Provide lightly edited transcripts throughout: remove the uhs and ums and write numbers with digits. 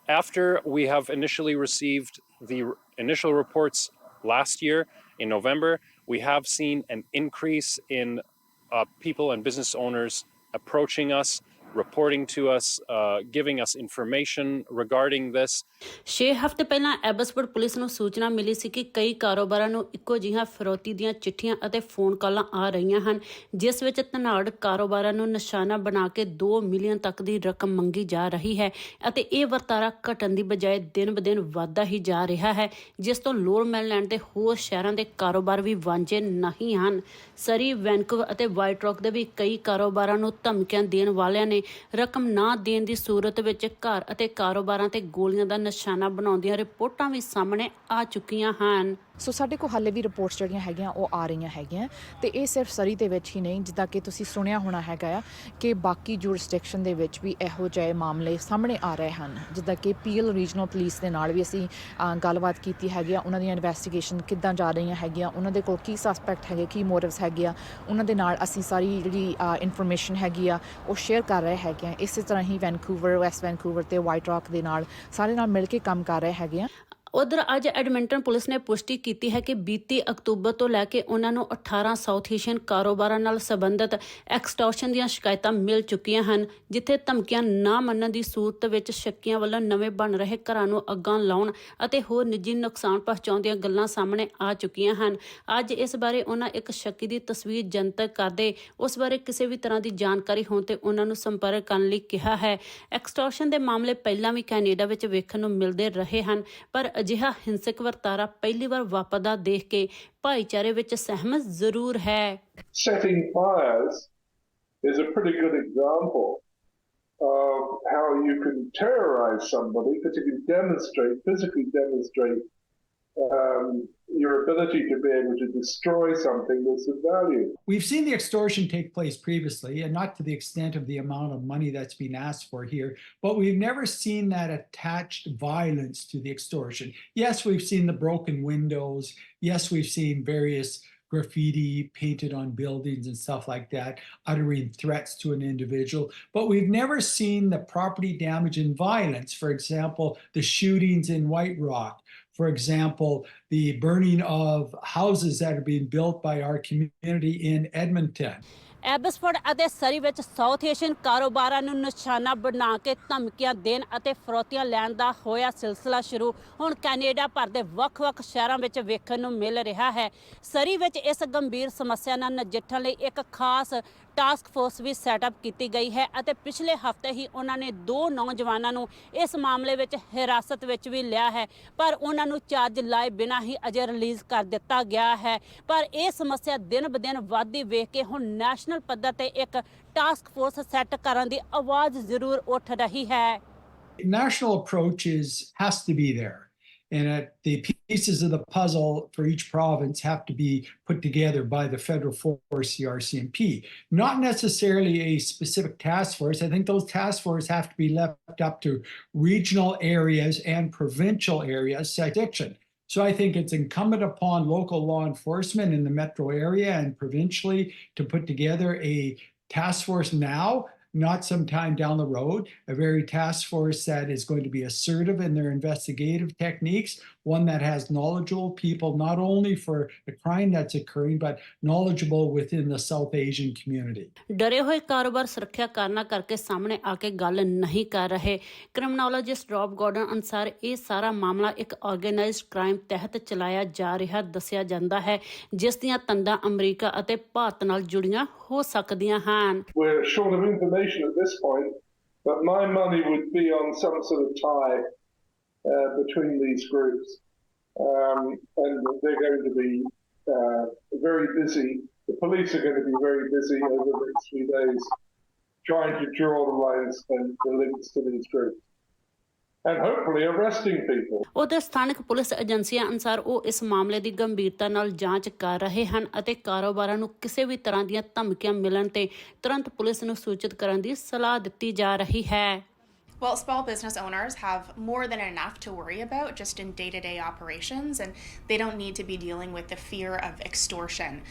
After we have initially received the initial reports last year in November, we have seen an increase in people and business owners approaching us, reporting to us, giving us information regarding this. 6 ਹਫ਼ਤੇ ਪਹਿਲਾਂ Abbotsford police ਨੂੰ ਸੂਚਨਾ ਮਿਲੀ ਸੀ ਕਿ ਕਈ ਕਾਰੋਬਾਰਾਂ ਨੂੰ ਇੱਕੋ ਜਿਹੀਆਂ ਫਿਰੌਤੀ ਦੀਆਂ ਚਿੱਠੀਆਂ ਅਤੇ ਫੋਨ ਕਾਲਾਂ ਆ ਰਹੀਆਂ ਹਨ, ਜਿਸ ਵਿੱਚ ਧਨਾੜ ਕਾਰੋਬਾਰਾਂ ਨੂੰ ਨਿਸ਼ਾਨਾ ਬਣਾ ਕੇ 2 ਮਿਲੀਅਨ ਤੱਕ ਦੀ ਰਕਮ ਮੰਗੀ ਜਾ ਰਹੀ ਹੈ ਅਤੇ ਇਹ ਵਰਤਾਰਾ ਘਟਣ ਦੀ ਬਜਾਏ ਦਿਨ ਬ ਦਿਨ ਵੱਧਦਾ ਹੀ ਜਾ ਰਿਹਾ ਹੈ, ਜਿਸ ਤੋਂ ਲੋੜ ਮਿਲ ਲੈਣ ਦੇ ਹੋਰ ਸ਼ਹਿਰਾਂ ਦੇ ਕਾਰੋਬਾਰ ਵੀ ਵਾਂਝੇ ਨਹੀਂ ਹਨ। ਸਰੀ, ਵੈਨਕੂਵਰ ਅਤੇ ਵਾਈਟ ਰੌਕ ਦੇ ਵੀ ਕਈ ਕਾਰੋਬਾਰਾਂ ਨੂੰ ਧਮਕੀਆਂ ਦੇਣ ਵਾਲਿਆਂ ਨੇ ਰਕਮ ਨਾ ਦੇਣ ਦੀ ਸੂਰਤ ਵਿੱਚ ਘਰ ਅਤੇ ਕਾਰੋਬਾਰਾਂ ਤੇ ਗੋਲੀਆਂ ਦਾ ਨਿਸ਼ਾਨਾ ਬਣਾਉਣ ਦੀਆਂ ਰਿਪੋਰਟਾਂ ਵੀ ਸਾਹਮਣੇ ਆ ਚੁੱਕੀਆਂ ਹਨ। ਸੋ ਸਾਡੇ ਕੋਲ ਹਾਲੇ ਵੀ ਰਿਪੋਰਟਸ ਜਿਹੜੀਆਂ ਹੈਗੀਆਂ ਉਹ ਆ ਰਹੀਆਂ ਹੈਗੀਆਂ ਅਤੇ ਇਹ ਸਿਰਫ ਸਰੀ ਦੇ ਵਿੱਚ ਹੀ ਨਹੀਂ, ਜਿੱਦਾਂ ਕਿ ਤੁਸੀਂ ਸੁਣਿਆ ਹੋਣਾ ਹੈਗਾ ਆ ਕਿ ਬਾਕੀ ਜੂਰਿਸਡਿਕਸ਼ਨ ਦੇ ਵਿੱਚ ਵੀ ਇਹੋ ਜਿਹੇ ਮਾਮਲੇ ਸਾਹਮਣੇ ਆ ਰਹੇ ਹਨ। ਜਿੱਦਾਂ ਕਿ ਪੀਐਲ ਰੀਜਨਲ ਪੁਲਿਸ ਦੇ ਨਾਲ ਵੀ ਅਸੀਂ ਗੱਲਬਾਤ ਕੀਤੀ ਹੈਗੀ ਆ, ਉਹਨਾਂ ਦੀਆਂ ਇਨਵੈਸਟੀਗੇਸ਼ਨ ਕਿੱਦਾਂ ਜਾ ਰਹੀਆਂ ਹੈਗੀਆਂ, ਉਹਨਾਂ ਦੇ ਕੋਲ ਕੀ ਸਸਪੈਕਟ ਹੈਗੇ, ਕੀ ਮੋਟਿਵਸ ਹੈਗੇ ਆ, ਉਹਨਾਂ ਦੇ ਨਾਲ ਅਸੀਂ ਸਾਰੀ ਜਿਹੜੀ ਇਨਫੋਰਮੇਸ਼ਨ ਹੈਗੀ ਆ ਉਹ ਸ਼ੇਅਰ ਕਰ ਰਹੇ ਹੈਗੇ ਆ। ਇਸੇ ਤਰ੍ਹਾਂ ਹੀ ਵੈਨਕੂਵਰ, ਵੈਸਟ ਵੈਨਕੂਵਰ ਅਤੇ ਵਾਈਟ ਰੌਕ ਦੇ ਨਾਲ ਸਾਰੇ ਨਾਲ ਮਿਲ ਕੇ ਕੰਮ ਕਰ ਰਹੇ ਹੈਗੇ ਆ। ਉਧਰ ਅੱਜ ਐਡਮਿੰਟਨ ਪੁਲਿਸ ਨੇ ਪੁਸ਼ਟੀ ਕੀਤੀ ਹੈ ਕਿ ਬੀਤੀ ਅਕਤੂਬਰ ਤੋਂ ਲੈ ਕੇ ਉਹਨਾਂ ਨੂੰ 18 ਸਾਊਥ ਏਸ਼ੀਅਨ ਕਾਰੋਬਾਰਾਂ ਨਾਲ ਸੰਬੰਧਿਤ ਐਕਸਟੋਰਸ਼ਨ ਦੀਆਂ ਸ਼ਿਕਾਇਤਾਂ ਮਿਲ ਚੁੱਕੀਆਂ ਹਨ, ਜਿੱਥੇ ਧਮਕੀਆਂ ਨਾ ਮੰਨਣ ਦੀ ਸੂਰਤ ਵਿੱਚ ਸ਼ੱਕੀਆਂ ਵੱਲੋਂ ਨਵੇਂ ਬਣ ਰਹੇ ਘਰਾਂ ਨੂੰ ਅੱਗਾਂ ਲਾਉਣ ਅਤੇ ਹੋਰ ਨਿੱਜੀ ਨੁਕਸਾਨ ਪਹੁੰਚਾਉਣ ਦੀਆਂ ਗੱਲਾਂ ਸਾਹਮਣੇ ਆ ਚੁੱਕੀਆਂ ਹਨ। ਅੱਜ ਇਸ ਬਾਰੇ ਉਹਨਾਂ ਇੱਕ ਸ਼ੱਕੀ ਦੀ ਤਸਵੀਰ ਜਨਤਕ ਕਰਦੇ ਉਸ ਬਾਰੇ ਕਿਸੇ ਵੀ ਤਰ੍ਹਾਂ ਦੀ ਜਾਣਕਾਰੀ ਹੋਣ ਤੇ ਉਹਨਾਂ ਨੂੰ ਸੰਪਰਕ ਕਰਨ ਲਈ ਕਿਹਾ ਹੈ। ਐਕਸਟੋਰਸ਼ਨ ਦੇ ਮਾਮਲੇ ਪਹਿਲਾਂ ਵੀ ਕੈਨੇਡਾ ਵਿੱਚ ਵੇਖਣ ਨੂੰ ਮਿਲਦੇ ਰਹੇ ਹਨ, ਪਰ ਅਜਿਹਾ ਹਿੰਸਕ ਵਰਤਾਰਾ ਪਹਿਲੀ ਵਾਰ ਵਾਪਰਦਾ ਦੇਖ ਕੇ ਭਾਈਚਾਰੇ ਵਿੱਚ ਸਹਿਮਤ ਜ਼ਰੂਰ ਹੈ। Setting fires is a pretty good example of how you can terrorize somebody, because you can demonstrate, physically demonstrate your ability to be able to destroy something that's of value. We've seen the extortion take place previously, and not to the extent of the amount of money that's been asked for here, but we've never seen that attached violence to the extortion. Yes, we've seen the broken windows. Yes, we've seen various graffiti painted on buildings and stuff like that, uttering threats to an individual. But we've never seen the property damage and violence. For example, the shootings in White Rock. For example, the burning of houses that are being built by our community in Edmonton. Abbotsford ਅਤੇ ਸਰੀ ਵਿੱਚ south Asian ਕਾਰੋਬਾਰਾਂ ਨੂੰ ਨਿਸ਼ਾਨਾ ਬਣਾ ਕੇ ਧਮਕੀਆਂ ਦੇਣ ਅਤੇ ਫਰੌਤੀਆਂ ਲੈਣ ਦਾ ਹੋਇਆ ਸਿਲਸਿਲਾ ਸ਼ੁਰੂ ਹੁਣ ਕੈਨੇਡਾ ਭਰ ਦੇ ਵੱਖ-ਵੱਖ ਸ਼ਹਿਰਾਂ ਵਿੱਚ ਵੇਖਣ ਨੂੰ ਮਿਲ ਰਿਹਾ ਹੈ। ਸਰੀ ਵਿੱਚ ਇਸ ਗੰਭੀਰ ਸਮੱਸਿਆ ਨਾਲ ਨਜਿੱਠਣ ਲਈ ਇੱਕ ਖਾਸ ਟਾਸਕ ਫੋਰਸ ਵੀ ਸੈਟਅਪ ਕੀਤੀ ਗਈ ਹੈ ਅਤੇ ਪਿਛਲੇ ਹਫ਼ਤੇ ਹੀ ਉਹਨਾਂ ਨੇ 2 ਨੌਜਵਾਨਾਂ ਨੂੰ ਇਸ ਮਾਮਲੇ ਵਿੱਚ ਹਿਰਾਸਤ ਵਿੱਚ ਵੀ ਲਿਆ ਹੈ, ਪਰ ਉਹਨਾਂ ਨੂੰ ਚਾਰਜ ਲਾਏ ਬਿਨਾਂ ਹੀ ਅਜੇ ਰਿਲੀਜ਼ ਕਰ ਦਿੱਤਾ ਗਿਆ ਹੈ। ਪਰ ਇਹ ਸਮੱਸਿਆ ਦਿਨ ਬ ਦਿਨ ਵੱਧਦੀ ਵੇਖ ਕੇ ਹੁਣ ਨੈਸ਼ਨਲ ਪੱਧਰ ਤੇ ਇੱਕ ਟਾਸਕ ਫੋਰਸ ਸੈੱਟ ਕਰਨ ਦੀ ਆਵਾਜ਼ ਜ਼ਰੂਰ ਉੱਠ ਰਹੀ ਹੈ। National approach has to be there. And the pieces of the puzzle for each province have to be put together by the federal force, the RCMP. Not necessarily a specific task force. I think those task forces have to be left up to regional areas and provincial areas, addiction. So I think it's incumbent upon local law enforcement in the metro area and provincially to put together a task force now, not sometime down the road, a very task force that is going to be assertive in their investigative techniques, one that has knowledgeable people, not only for the crime that's occurring, but knowledgeable within the South Asian community. ਡਰੇ ਹੋਏ ਕਾਰੋਬਾਰ ਸੁਰੱਖਿਆ ਕਾਰਨਾਂ ਕਰਕੇ ਸਾਹਮਣੇ ਆ ਕੇ ਗੱਲ ਨਹੀਂ ਕਰ ਰਹੇ। ਕ੍ਰਿਮਨੋਲੋਜਿਸਟ ਰੌਬ ਗਾਰਡਨ ਅਨੁਸਾਰ ਇਹ ਸਾਰਾ ਮਾਮਲਾ ਇੱਕ ਆਰਗੇਨਾਈਜ਼ਡ ਕ੍ਰਾਈਮ ਤਹਿਤ ਚਲਾਇਆ ਜਾ ਰਿਹਾ ਦੱਸਿਆ ਜਾਂਦਾ ਹੈ, ਜਿਸ ਦੀਆਂ ਤੰਦਾਂ ਅਮਰੀਕਾ ਅਤੇ ਭਾਰਤ ਨਾਲ ਜੁੜੀਆਂ ਹੋ ਸਕਦੀਆਂ ਹਨ। We're short of information at this point, but my money would be on some sort of tie between these groups, and they're going to be very busy. The police are going to be very busy over the next few days trying to draw the lines and the links to these groups. And hopefully arresting people. ਉਧਰ ਸਥਾਨਕ police ਏਜੰਸੀਆਂ ਅਨੁਸਾਰ ਉਹ ਇਸ ਮਾਮਲੇ ਦੀ ਗੰਭੀਰਤਾ ਨਾਲ ਜਾਂਚ ਕਰ ਰਹੇ ਹਨ ਅਤੇ ਕਾਰੋਬਾਰਾਂ ਨੂੰ ਕਿਸੇ ਵੀ ਤਰ੍ਹਾਂ ਦੀਆਂ ਧਮਕੀਆਂ ਮਿਲਣ ਤੇ ਤੁਰੰਤ ਪੁਲਿਸ ਨੂੰ ਸੂਚਿਤ ਕਰਨ ਦੀ ਸਲਾਹ ਦਿੱਤੀ ਜਾ ਰਹੀ ਹੈ। Well, small business owners have more than enough to worry about just in day-to-day operations, and they don't need to be dealing with the fear of extortion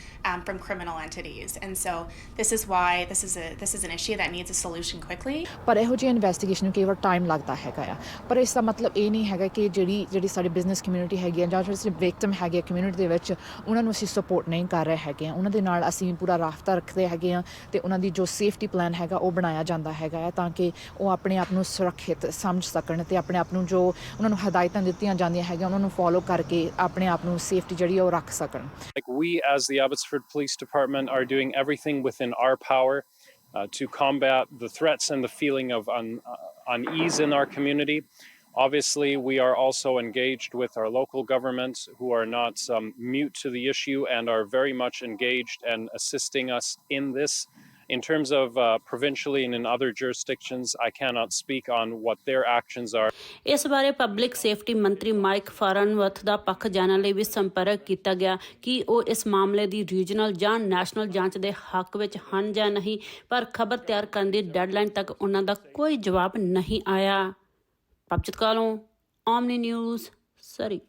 from criminal entities. And so this is why this is an issue that needs a solution quickly. ਪਰ ਇਹੋ ਜਿਹੀ investigation ਨੂੰ ਕਈ ਵਾਰ time ਲੱਗਦਾ ਹੈਗਾ ਆ, ਪਰ ਇਸ ਦਾ ਮਤਲਬ ਇਹ ਨਹੀਂ ਹੈਗਾ ਕਿ ਜਿਹੜੀ ਸਾਡੀ ਬਿਜ਼ਨਸ ਕਮਿਊਨਿਟੀ ਹੈਗੀ ਆ ਜਾਂ ਜਿਹੜੇ ਵਿਕਟਮ ਹੈਗੇ ਆ ਕਮਿਊਨਿਟੀ ਦੇ ਵਿੱਚ, ਉਹਨਾਂ ਨੂੰ ਅਸੀਂ ਸਪੋਰਟ ਨਹੀਂ ਕਰ ਰਹੇ ਹੈਗੇ ਆ। ਉਹਨਾਂ ਦੇ ਨਾਲ ਅਸੀਂ ਪੂਰਾ ਰਾਬਤਾ ਰੱਖਦੇ ਹੈਗੇ ਆ ਅਤੇ ਉਹਨਾਂ ਦੀ ਜੋ ਸੇਫਟੀ ਪਲਾਨ ਹੈਗਾ ਉਹ ਬਣਾਇਆ ਜਾਂਦਾ ਹੈਗਾ ਆ, ਤਾਂ ਕਿ ਉਹ ਆਪਣੇ ਆਪ ਨੂੰ ਸੁਰੱਖਿਅਤ ਸਮਝ ਸਕਣ ਅਤੇ ਆਪਣੇ ਆਪ ਨੂੰ ਜੋ ਉਹਨਾਂ ਨੂੰ ਹਦਾਇਤਾਂ ਦਿੱਤੀਆਂ ਜਾਂਦੀਆਂ ਹੈਗੀਆਂ ਉਹਨਾਂ ਨੂੰ ਫੋਲੋ ਕਰਕੇ ਆਪਣੇ ਆਪ ਨੂੰ ਸੇਫਟੀ ਜਿਹੜੀ ਉਹ ਰੱਖ ਸਕਣ। Like we as the Abbotsford Police Department are doing everything within our power to combat the threats and the feeling of unease in our community. Obviously, we are also engaged with our local governments who are not mute to the issue and are very much engaged and assisting us in this. In terms of provincially and in other jurisdictions, I cannot speak on what their actions are. ਇਸ ਬਾਰੇ public safety ਮੰਤਰੀ mic ਫਾਰਨਵਰਥ ਦਾ ਪੱਖ ਜਾਣਨ ਲਈ ਵੀ ਸੰਪਰਕ ਕੀਤਾ ਗਿਆ ਕਿ ਉਹ ਇਸ ਮਾਮਲੇ ਦੀ ਰੀਜਨਲ ਜਾਂ ਨੈਸ਼ਨਲ ਜਾਂਚ ਦੇ ਹੱਕ ਵਿੱਚ ਹਨ ਜਾਂ ਨਹੀਂ, ਪਰ ਖਬਰ ਤਿਆਰ ਕਰਨ ਦੀ ਡੈਡਲਾਈਨ ਤੱਕ ਉਹਨਾਂ ਦਾ ਕੋਈ ਜਵਾਬ ਨਹੀਂ ਆਇਆ। ਪ੍ਰਭਜੋਤ ਕਾਲੋਂ, OMNI ਨਿਊਜ਼, ਸਰੀ।